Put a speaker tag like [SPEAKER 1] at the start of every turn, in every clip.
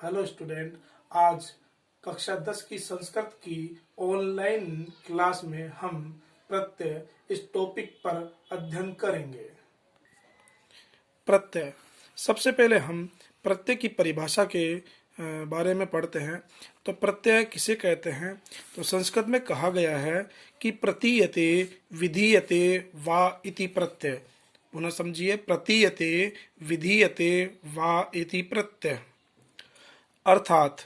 [SPEAKER 1] Hello student. आज कक्षा 10 की संस्कृत की ऑनलाइन क्लास में हम प्रत्यय इस टॉपिक पर अध्ययन करेंगे। प्रत्यय, सबसे पहले हम प्रत्यय की परिभाषा के बारे में पढ़ते हैं। तो प्रत्यय किसे कहते हैं? तो संस्कृत में कहा गया है कि प्रतीयते विधीयते वा इति प्रत्यय। पुनः समझिए, प्रतीयते विधीयते वा इति प्रत्यय अर्थात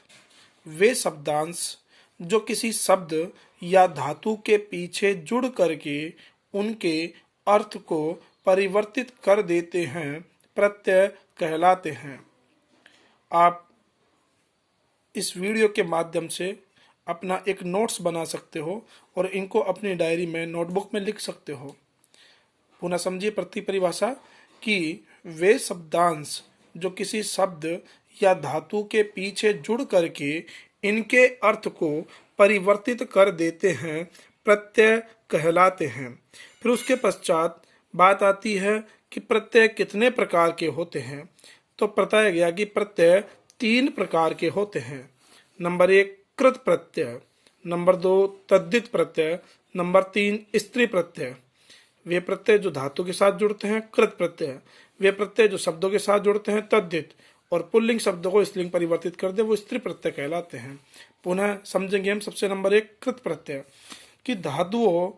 [SPEAKER 1] वे शब्दांश जो किसी शब्द या धातु के पीछे जुड़ करके उनके अर्थ को परिवर्तित कर देते हैं, प्रत्यय कहलाते हैं। आप इस वीडियो के माध्यम से अपना एक नोट्स बना सकते हो और इनको अपनी डायरी में, नोटबुक में लिख सकते हो। पुनः समझिए प्रत्यय परिभाषा कि वे शब्दांश जो किसी शब्द या धातु के पीछे जुड़ करके इनके अर्थ को परिवर्तित कर देते हैं, प्रत्यय कहलाते हैं। फिर उसके पश्चात बात आती है कि प्रत्यय कितने प्रकार के होते हैं। तो बताया गया कि प्रत्यय 3 प्रकार के होते हैं। नंबर 1 कृत प्रत्यय, नंबर 2 तद्धित प्रत्यय, नंबर 3 स्त्री प्रत्यय। वे प्रत्यय जो धातु के साथ जुड़ते हैं कृत प्रत्यय, वे प्रत्यय जो शब्दों के साथ जुड़ते हैं तद्धित, और पुल्लिंग शब्दों को स्त्रीलिंग परिवर्तित कर दे वो स्त्री प्रत्यय कहलाते हैं। पुनः समझेंगे हम सबसे नंबर 1 कृत प्रत्यय कि धातुओं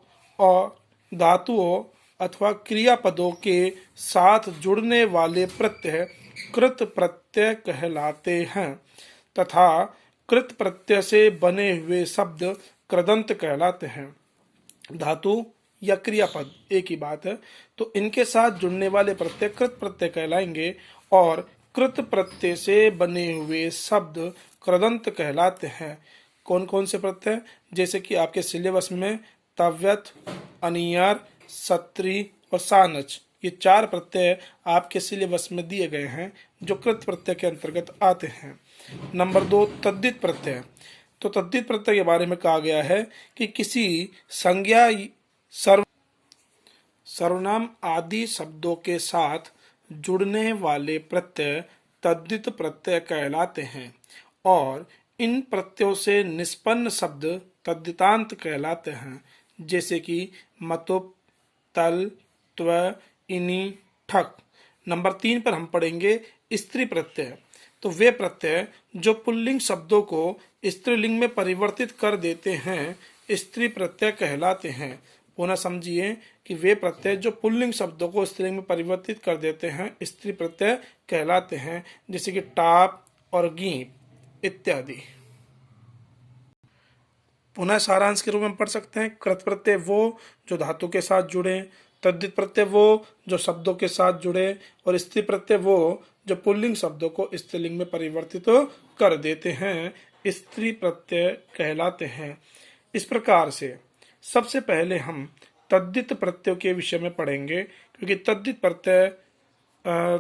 [SPEAKER 1] अथवा क्रियापदों के साथ जुड़ने वाले प्रत्यय कृत प्रत्यय कहलाते हैं, तथा कृत प्रत्यय से बने हुए शब्द कृदंत कहलाते हैं। धातु या क्रियापद एक ही बात है, तो इनके साथ जुड़ने वाले प्रत्यय कृत प्रत्यय कहलाएंगे और कृत प्रत्यय से बने हुए शब्द कृदंत कहलाते हैं। कौन कौन से प्रत्यय? जैसे कि आपके सिलेबस में तव्यत, अनियार, सत्री और सानच, ये 4 प्रत्यय आपके सिलेबस में दिए गए हैं जो कृत प्रत्यय के अंतर्गत आते हैं। नंबर 2 तद्धित प्रत्यय। तो तद्धित प्रत्यय के बारे में कहा गया है कि किसी संज्ञा, सर्वनाम आदि शब्दों के साथ जुड़ने वाले प्रत्यय तद्धित प्रत्यय कहलाते हैं और इन प्रत्ययों से निष्पन्न शब्द तद्धितांत कहलाते हैं। जैसे कि मतुप, तल, त्व, इनि, ठक। नंबर 3 पर हम पढ़ेंगे स्त्री प्रत्यय। तो वे प्रत्यय जो पुल्लिंग शब्दों को स्त्रीलिंग में परिवर्तित कर देते हैं स्त्री प्रत्यय कहलाते हैं। पुनः समझिए कि वे प्रत्यय जो पुल्लिंग शब्दों को स्त्रीलिंग में परिवर्तित कर देते हैं स्त्री प्रत्यय कहलाते हैं, जैसे कि टाप और गीप इत्यादि। पुनः सारांश के रूप में पढ़ सकते हैं। कृत प्रत्यय वो जो धातु के साथ जुड़े, तद्धित प्रत्यय वो जो शब्दों के साथ जुड़े, और स्त्री प्रत्यय वो जो पुल्लिंग शब्दों को स्त्रीलिंग में परिवर्तित कर देते हैं स्त्री प्रत्यय कहलाते हैं। इस प्रकार से सबसे पहले हम तद्धित प्रत्यय के विषय में पढ़ेंगे, क्योंकि तद्धित प्रत्यय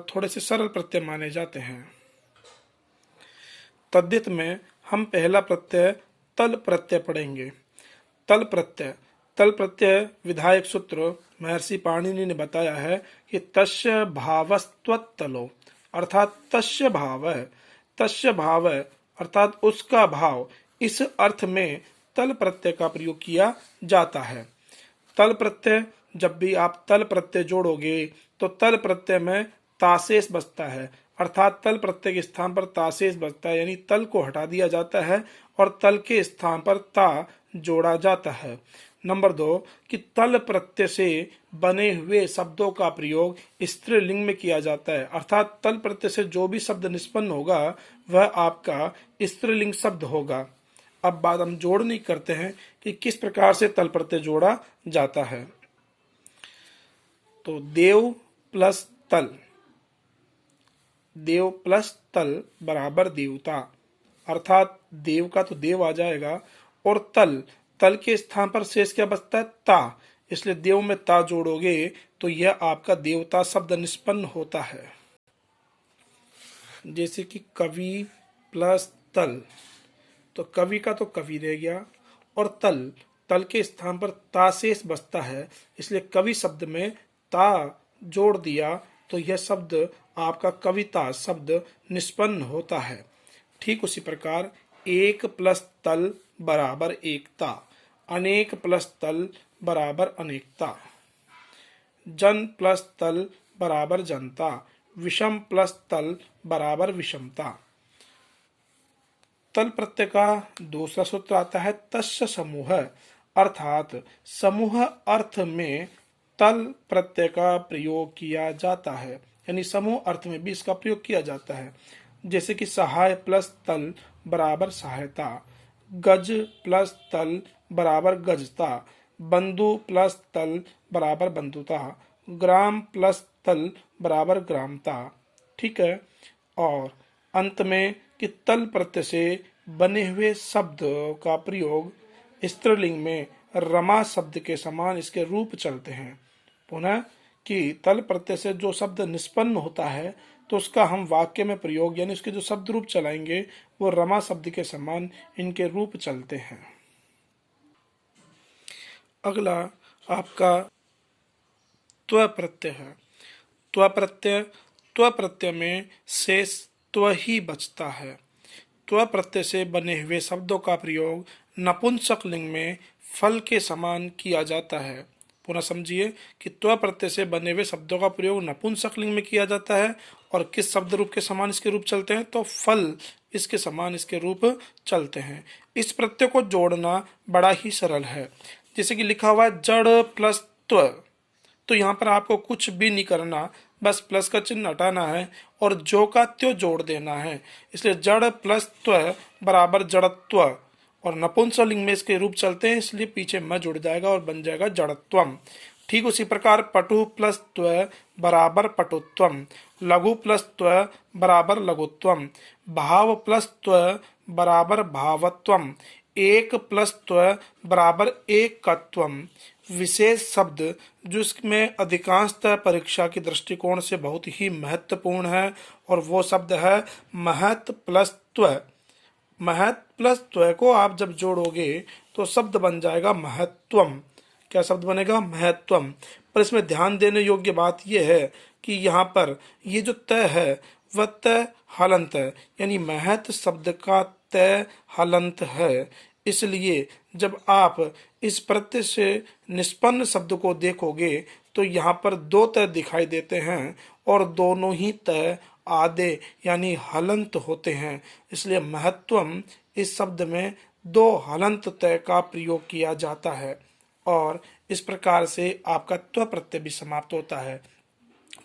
[SPEAKER 1] थोड़े से सरल प्रत्यय माने जाते हैं। तद्धित में हम पहला प्रत्यय तल प्रत्यय पढ़ेंगे। तल प्रत्यय विधायक सूत्र महर्षि पाणिनि ने बताया है कि तस्य भावस्त्वतलो, अर्थात तस्य भाव अर्थात उसका भाव, इस अर्थ में तल प्रत्यय का प्रयोग किया जाता है। तल प्रत्यय, जब भी आप तल प्रत्यय जोड़ोगे तो तल प्रत्यय में ताशेष बचता है, अर्थात तल प्रत्यय के स्थान पर ताशेष बचता है, यानी तल को हटा दिया जाता है और तल के स्थान पर ता जोड़ा जाता है। नंबर 2 कि तल प्रत्यय से बने हुए शब्दों का प्रयोग स्त्रीलिंग में किया जाता है, अर्थात तल प्रत्यय से जो भी शब्द निष्पन्न होगा वह आपका स्त्रीलिंग शब्द होगा। अब बात हम जोड़नी करते हैं कि किस प्रकार से तल प्रत्यय जोड़ा जाता है। तो देव प्लस तल बराबर देवता, अर्थात देव का तो देव आ जाएगा और तल के स्थान पर शेष क्या बचता है? ता, इसलिए देव में ता जोड़ोगे तो यह आपका देवता शब्द निष्पन्न होता है। जैसे कि कवि प्लस तल, तो कवि का तो कवि रह गया और तल के स्थान पर ता शेष बचता है, इसलिए कवि शब्द में ता जोड़ दिया तो यह शब्द आपका कविता शब्द निष्पन्न होता है। ठीक उसी प्रकार एक प्लस तल बराबर एकता, अनेक प्लस तल बराबर अनेकता, जन प्लस तल बराबर जनता, विषम प्लस तल बराबर विषमता। तल प्रत्यय का दूसरा सूत्र आता है तस्य समूह, अर्थात समूह अर्थ में तल प्रत्यय का प्रयोग किया जाता है, यानी समूह अर्थ में भी इसका प्रयोग किया जाता है। जैसे कि सहाय प्लस तल बराबर सहायता, गज प्लस तल बराबर गजता, बंधु प्लस तल बराबर बंधुता, ग्राम प्लस तल बराबर ग्रामता। ठीक है। और अंत में कि तल प्रत्यय से बने हुए शब्द का प्रयोग स्त्रीलिंग में रमा शब्द के समान इसके रूप चलते हैं। पुनः कि तल प्रत्यय से जो शब्द निष्पन्न होता है तो उसका हम वाक्य में प्रयोग यानी उसके जो शब्द रूप चलाएंगे वो रमा शब्द के समान इनके रूप चलते हैं। अगला आपका त्व प्रत्यय है। त्व प्रत्यय में शेष त्व ही बचता है। त्व प्रत्यय से बने हुए शब्दों का प्रयोग नपुंसक लिंग में फल के समान किया जाता है। पुनः समझिए कि त्व प्रत्यय से बने हुए शब्दों का प्रयोग नपुंसक लिंग में किया जाता है और किस शब्द रूप के समान इसके रूप चलते हैं, तो फल इसके समान इसके रूप चलते हैं। इस प्रत्यय को जोड़ना बड़ा ही सरल है। जैसे कि लिखा हुआ है जड़ प्लस त्व, तो यहाँ पर आपको कुछ भी नहीं करना, बस प्लस का चिन्ह हटाना है और जो का त्यो जोड़ देना है। इसलिए जड़ प्लस त्व बराबर जड़त्व, और नपुंसकलिंग में इसके रूप चलते हैं इसलिए पीछे म जुड़ जाएगा और बन जाएगा जड़त्वम। ठीक उसी प्रकार पटु प्लस त्व बराबर पटुत्वम, लघु प्लस त्व बराबर लघुत्वम, भाव प्लस त्व बराबर भावत्वम, एक प्लस त्व बराबर एकत्वम। विशेष शब्द जिसमें अधिकांशतः परीक्षा की दृष्टिकोण से बहुत ही महत्वपूर्ण है और वो शब्द है महत् प्लस त्व। महत् प्लस त्व को आप जब जोड़ोगे तो शब्द बन जाएगा महत्वम। क्या शब्द बनेगा? महत्वम। पर इसमें ध्यान देने योग्य बात यह है कि यहाँ पर ये जो तय है वह तय हलंत है, यानी महत् शब्द का तय हलंत है। इसलिए जब आप इस प्रत्यय से निष्पन्न शब्द को देखोगे तो यहाँ पर दो तय दिखाई देते हैं और दोनों ही तय आधे यानी हलंत होते हैं। इसलिए महत्वम इस शब्द में दो हलंत तय का प्रयोग किया जाता है और इस प्रकार से आपका त्व प्रत्यय भी समाप्त होता है।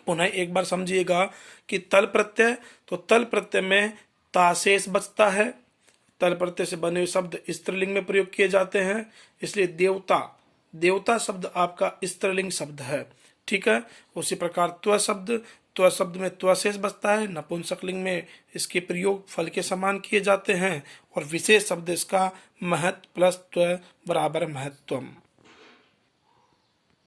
[SPEAKER 1] पुनः एक बार समझिएगा कि तल प्रत्यय, तो तल प्रत्यय में ताशेष बचता है। तल प्रत्यय से बने हुए शब्द स्त्रीलिंग में प्रयोग किए जाते हैं, इसलिए देवता, देवता शब्द आपका स्त्रीलिंग शब्द है। ठीक है। उसी प्रकार त्व शब्द में त्व शेष बचता है, नपुंसकलिंग में इसके प्रयोग फल के समान किए जाते हैं और विशेष शब्द इसका महत् प्लस त्व बराबर महत्वम।